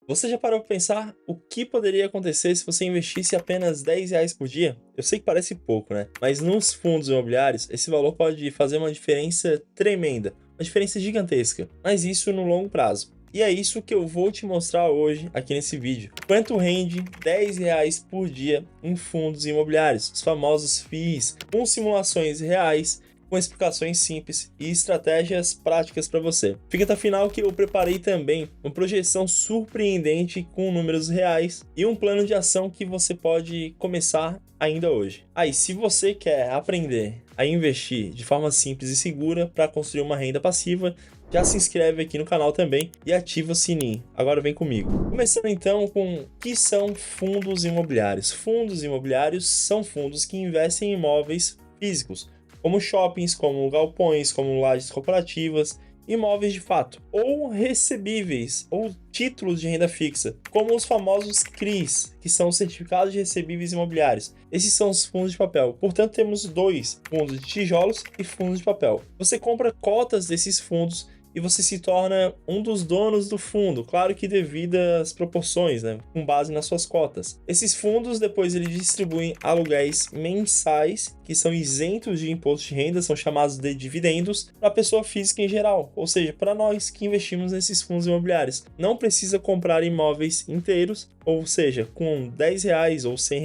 Você já parou para pensar o que poderia acontecer se você investisse apenas R$ 10 por dia? Eu sei que parece pouco, né? Mas nos fundos imobiliários, esse valor pode fazer uma diferença tremenda, uma diferença gigantesca, mas isso no longo prazo. E é isso que eu vou te mostrar hoje aqui nesse vídeo. Quanto rende R$ 10 por dia em fundos imobiliários, os famosos FIIs, com simulações reais, com explicações simples e estratégias práticas para você. Fica até o final que eu preparei também uma projeção surpreendente com números reais e um plano de ação que você pode começar ainda hoje. Aí, se você quer aprender a investir de forma simples e segura para construir uma renda passiva, já se inscreve aqui no canal também e ativa o sininho. Agora vem comigo. Começando então com o que são fundos imobiliários. Fundos imobiliários são fundos que investem em imóveis físicos, como shoppings, como galpões, como lajes corporativas, imóveis de fato, ou recebíveis, ou títulos de renda fixa, como os famosos CRIs, que são certificados de recebíveis imobiliários. Esses são os fundos de papel. Portanto, temos dois fundos de tijolos e fundos de papel. Você compra cotas desses fundos e você se torna um dos donos do fundo, claro que devido às proporções, né, com base nas suas cotas. Esses fundos depois eles distribuem aluguéis mensais que são isentos de imposto de renda, são chamados de dividendos, para a pessoa física em geral, ou seja, para nós que investimos nesses fundos imobiliários. Não precisa comprar imóveis inteiros, ou seja, com R$ 10 ou R$ 100,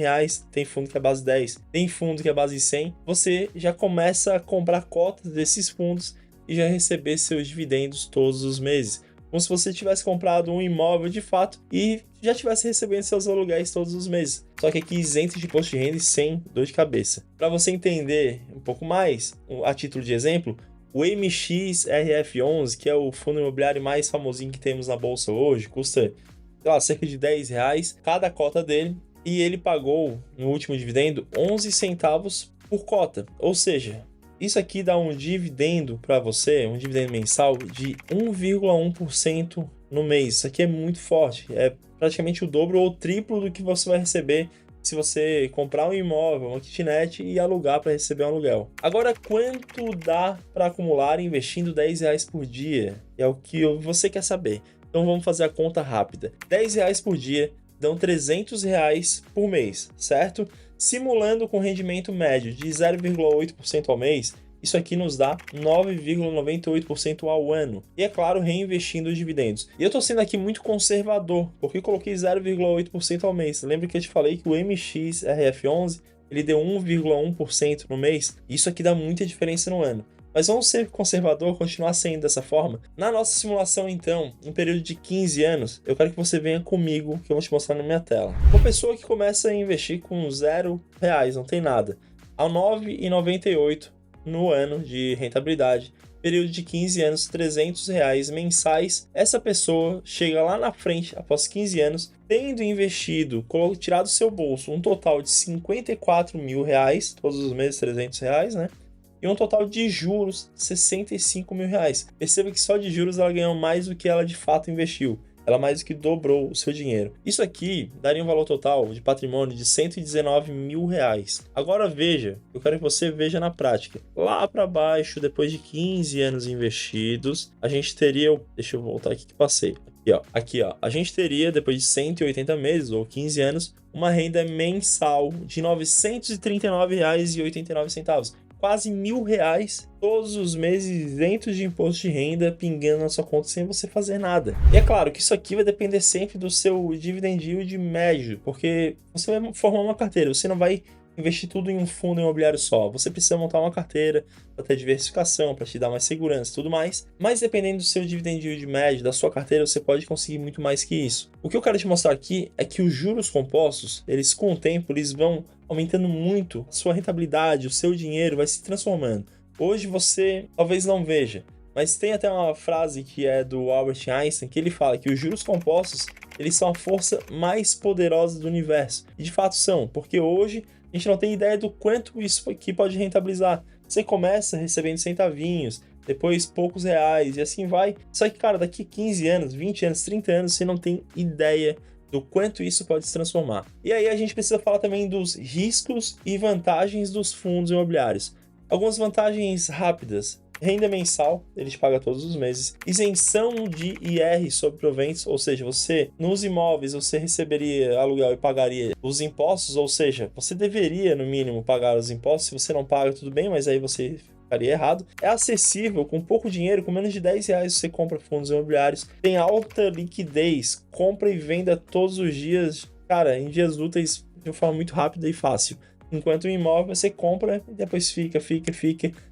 tem fundo que é base 10, tem fundo que é base 100, você já começa a comprar cotas desses fundos e já receber seus dividendos todos os meses, como se você tivesse comprado um imóvel de fato e já estivesse recebendo seus aluguéis todos os meses, só que aqui isento de imposto de renda e sem dor de cabeça. Para você entender um pouco mais, a título de exemplo, o MXRF11, que é o fundo imobiliário mais famosinho que temos na bolsa hoje, custa, sei lá, cerca de R$ 10 cada cota dele, e ele pagou no último dividendo 11 centavos por cota, ou seja, isso aqui dá um dividendo para você, um dividendo mensal de 1,1% no mês. Isso aqui é muito forte, é praticamente o dobro ou o triplo do que você vai receber se você comprar um imóvel, uma kitnet e alugar para receber um aluguel. Agora, quanto dá para acumular investindo R$ 10 por dia? É o que você quer saber. Então vamos fazer a conta rápida. R$ 10 por dia dão R$ 300 por mês, certo? Simulando com rendimento médio de 0,8% ao mês, isso aqui nos dá 9,98% ao ano. E é claro, reinvestindo os dividendos. E eu estou sendo aqui muito conservador, porque coloquei 0,8% ao mês. Lembra que eu te falei que o MXRF11 ele deu 1,1% no mês? Isso aqui dá muita diferença no ano. Mas vamos ser conservador, continuar sendo dessa forma? Na nossa simulação, então, um período de 15 anos, eu quero que você venha comigo, que eu vou te mostrar na minha tela. Uma pessoa que começa a investir com R$ 0, não tem nada, a 9,98 no ano de rentabilidade, período de 15 anos, R$ 300 mensais, essa pessoa chega lá na frente, após 15 anos, tendo investido, tirado do seu bolso um total de R$ 54 mil, todos os meses R$ 300, né? E um total de juros, R$ 65 mil. Perceba que só de juros ela ganhou mais do que ela de fato investiu. Ela mais do que dobrou o seu dinheiro. Isso aqui daria um valor total de patrimônio de R$ 119 mil. Agora veja, eu quero que você veja na prática. Lá para baixo, depois de 15 anos investidos, a gente teria... Deixa eu voltar aqui que passei. Aqui, ó. A gente teria, depois de 180 meses ou 15 anos, uma renda mensal de R$ 939,89. Quase R$ 1.000 todos os meses isentos de imposto de renda pingando na sua conta sem você fazer nada. E é claro que isso aqui vai depender sempre do seu dividend yield médio, porque você vai formar uma carteira, você não vai investir tudo em um fundo imobiliário só. Você precisa montar uma carteira para ter diversificação, para te dar mais segurança e tudo mais. Mas dependendo do seu dividend yield médio, da sua carteira, você pode conseguir muito mais que isso. O que eu quero te mostrar aqui é que os juros compostos, eles com o tempo, eles vão aumentando muito a sua rentabilidade, o seu dinheiro vai se transformando. Hoje você talvez não veja, mas tem até uma frase que é do Albert Einstein, que ele fala que os juros compostos, eles são a força mais poderosa do universo. E de fato são, porque hoje a gente não tem ideia do quanto isso aqui pode rentabilizar. Você começa recebendo centavinhos, depois poucos reais e assim vai. Só que, cara, daqui 15 anos, 20 anos, 30 anos, você não tem ideia do quanto isso pode se transformar. E aí a gente precisa falar também dos riscos e vantagens dos fundos imobiliários. Algumas vantagens rápidas. renda mensal, ele te paga todos os meses. Isenção de IR sobre proventos, ou seja, você nos imóveis você receberia aluguel e pagaria os impostos, ou seja, você deveria no mínimo pagar os impostos. Se você não paga, tudo bem, mas aí você ficaria errado. É acessível, com pouco dinheiro, com menos de R$10 você compra fundos imobiliários. Tem alta liquidez, compra e venda todos os dias, cara, em dias úteis de uma forma muito rápida e fácil. Enquanto o imóvel você compra e depois fica.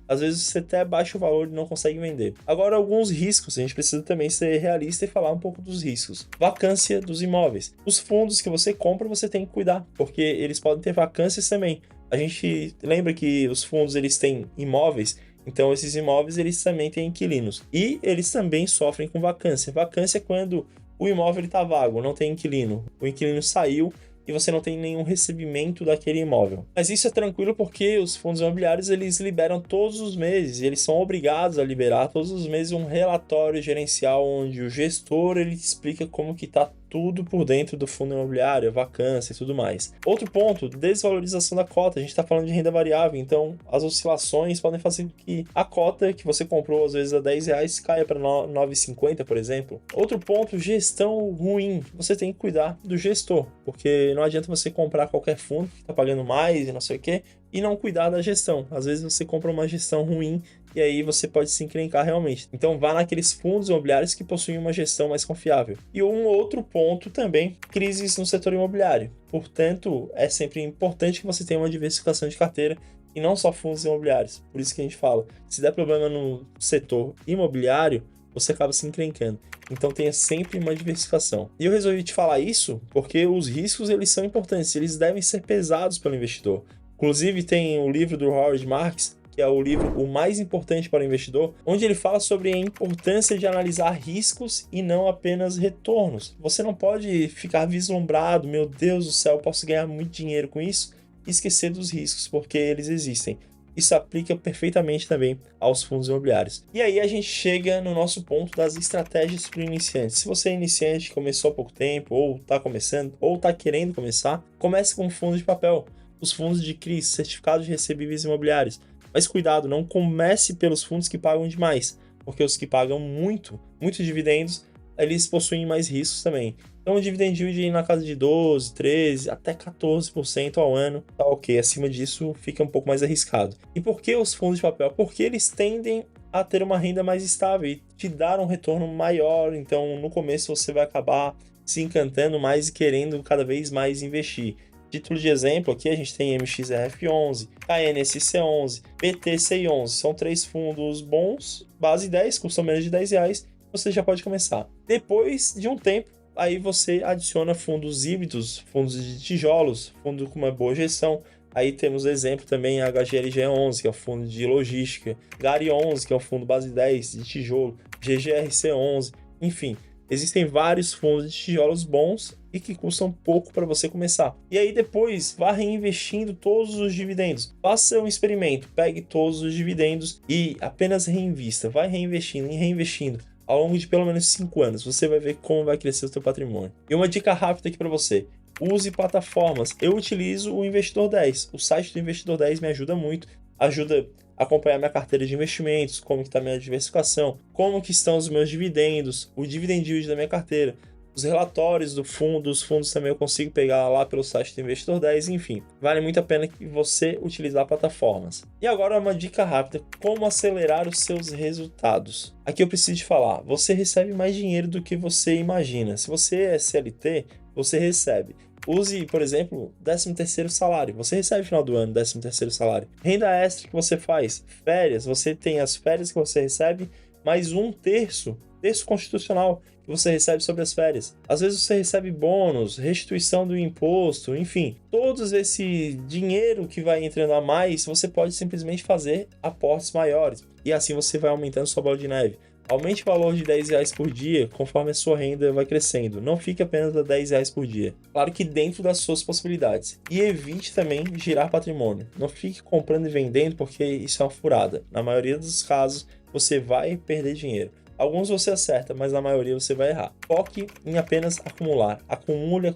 Às vezes você até baixa o valor e não consegue vender. Agora, alguns riscos, a gente precisa também ser realista e falar um pouco dos riscos. Vacância dos imóveis. Os fundos que você compra, você tem que cuidar, porque eles podem ter vacâncias também. A gente lembra que os fundos eles têm imóveis, então esses imóveis eles também têm inquilinos. E eles também sofrem com vacância. Vacância é quando o imóvel está vago, não tem inquilino. O inquilino saiu e você não tem nenhum recebimento daquele imóvel. Mas isso é tranquilo porque os fundos imobiliários eles liberam todos os meses, e eles são obrigados a liberar todos os meses um relatório gerencial onde o gestor ele explica como que está tudo por dentro do fundo imobiliário, vacância e tudo mais. Outro ponto, desvalorização da cota. A gente está falando de renda variável, então as oscilações podem fazer com que a cota que você comprou às vezes a R$10 caia para 9,50, por exemplo. Outro ponto, gestão ruim. Você tem que cuidar do gestor, porque não adianta você comprar qualquer fundo que está pagando mais e não sei o que, e não cuidar da gestão. Às vezes você compra uma gestão ruim e aí você pode se encrencar realmente. Então vá naqueles fundos imobiliários que possuem uma gestão mais confiável. E um outro ponto também, crises no setor imobiliário. Portanto, é sempre importante que você tenha uma diversificação de carteira e não só fundos imobiliários. Por isso que a gente fala, se der problema no setor imobiliário, você acaba se encrencando. Então tenha sempre uma diversificação. E eu resolvi te falar isso porque os riscos eles são importantes, eles devem ser pesados pelo investidor. Inclusive tem o livro do Howard Marks, que é o livro O Mais Importante para o Investidor, onde ele fala sobre a importância de analisar riscos e não apenas retornos. Você não pode ficar vislumbrado, meu Deus do céu, eu posso ganhar muito dinheiro com isso, e esquecer dos riscos, porque eles existem. Isso aplica perfeitamente também aos fundos imobiliários. E aí a gente chega no nosso ponto das estratégias para o iniciante. Se você é iniciante, começou há pouco tempo, ou está começando, ou está querendo começar, comece com fundos de papel. Os fundos de CRIs, certificados de recebíveis imobiliários. Mas cuidado, não comece pelos fundos que pagam demais, porque os que pagam muitos dividendos, eles possuem mais riscos também. Então o dividend yield na casa de 12, 13, até 14% ao ano, tá ok. Acima disso fica um pouco mais arriscado. E por que os fundos de papel? Porque eles tendem a ter uma renda mais estável e te dar um retorno maior. Então no começo você vai acabar se encantando mais e querendo cada vez mais investir. Título de exemplo, aqui a gente tem MXRF11, KNSC11, BTCI11. São 3 fundos bons, base 10, custam menos de R$10, você já pode começar. Depois de um tempo, aí você adiciona fundos híbridos, fundos de tijolos, fundo com uma boa gestão. Aí temos exemplo também a HGLG11, que é o fundo de logística, GARI11, que é o fundo base 10 de tijolo, GGRC11, enfim. Existem vários fundos de tijolos bons e que custam pouco para você começar. E aí depois vá reinvestindo todos os dividendos. Faça um experimento, pegue todos os dividendos e apenas reinvista. Vai reinvestindo e reinvestindo ao longo de pelo menos 5 anos. Você vai ver como vai crescer o seu patrimônio. E uma dica rápida aqui para você. Use plataformas. Eu utilizo o Investidor 10. O site do Investidor 10 me ajuda muito. Ajuda a acompanhar minha carteira de investimentos, como que está a minha diversificação, como que estão os meus dividendos, o dividend yield da minha carteira, os relatórios do fundo, os fundos também eu consigo pegar lá pelo site do Investidor 10, enfim. Vale muito a pena que você utilizar plataformas. E agora uma dica rápida, como acelerar os seus resultados. Aqui eu preciso te falar, você recebe mais dinheiro do que você imagina. Se você é CLT, você recebe. Use, por exemplo, 13º salário. Você recebe no final do ano 13º salário. Renda extra que você faz. Férias, você tem as férias que você recebe, mais um terço constitucional que você recebe sobre as férias. Às vezes você recebe bônus, restituição do imposto, enfim. Todo esse dinheiro que vai entrando a mais, você pode simplesmente fazer aportes maiores. E assim você vai aumentando sua bola de neve. Aumente o valor de R$10 por dia conforme a sua renda vai crescendo. Não fique apenas a R$10 por dia. Claro que dentro das suas possibilidades. E evite também girar patrimônio. Não fique comprando e vendendo porque isso é uma furada. Na maioria dos casos, você vai perder dinheiro. Alguns você acerta, mas na maioria você vai errar. Foque em apenas acumular. Acumule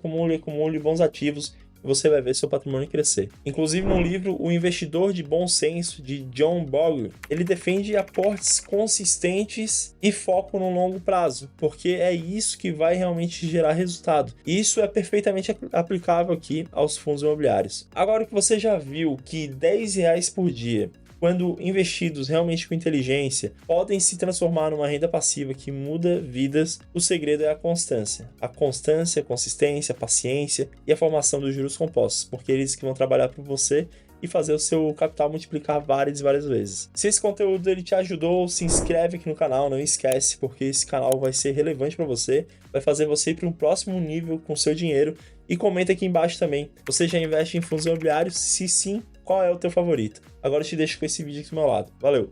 bons ativos e você vai ver seu patrimônio crescer. Inclusive, no livro O Investidor de Bom Senso, de John Bogle, ele defende aportes consistentes e foco no longo prazo, porque é isso que vai realmente gerar resultado. E isso é perfeitamente aplicável aqui aos fundos imobiliários. Agora que você já viu que R$10 por dia, quando investidos realmente com inteligência, podem se transformar numa renda passiva que muda vidas, o segredo é a constância. A constância, a consistência, a paciência e a formação dos juros compostos, porque eles que vão trabalhar por você e fazer o seu capital multiplicar várias e várias vezes. Se esse conteúdo ele te ajudou, se inscreve aqui no canal, não esquece, porque esse canal vai ser relevante para você, vai fazer você ir para um próximo nível com seu dinheiro. E comenta aqui embaixo também, você já investe em fundos imobiliários? Se sim, qual é o teu favorito? Agora eu te deixo com esse vídeo aqui do meu lado. Valeu!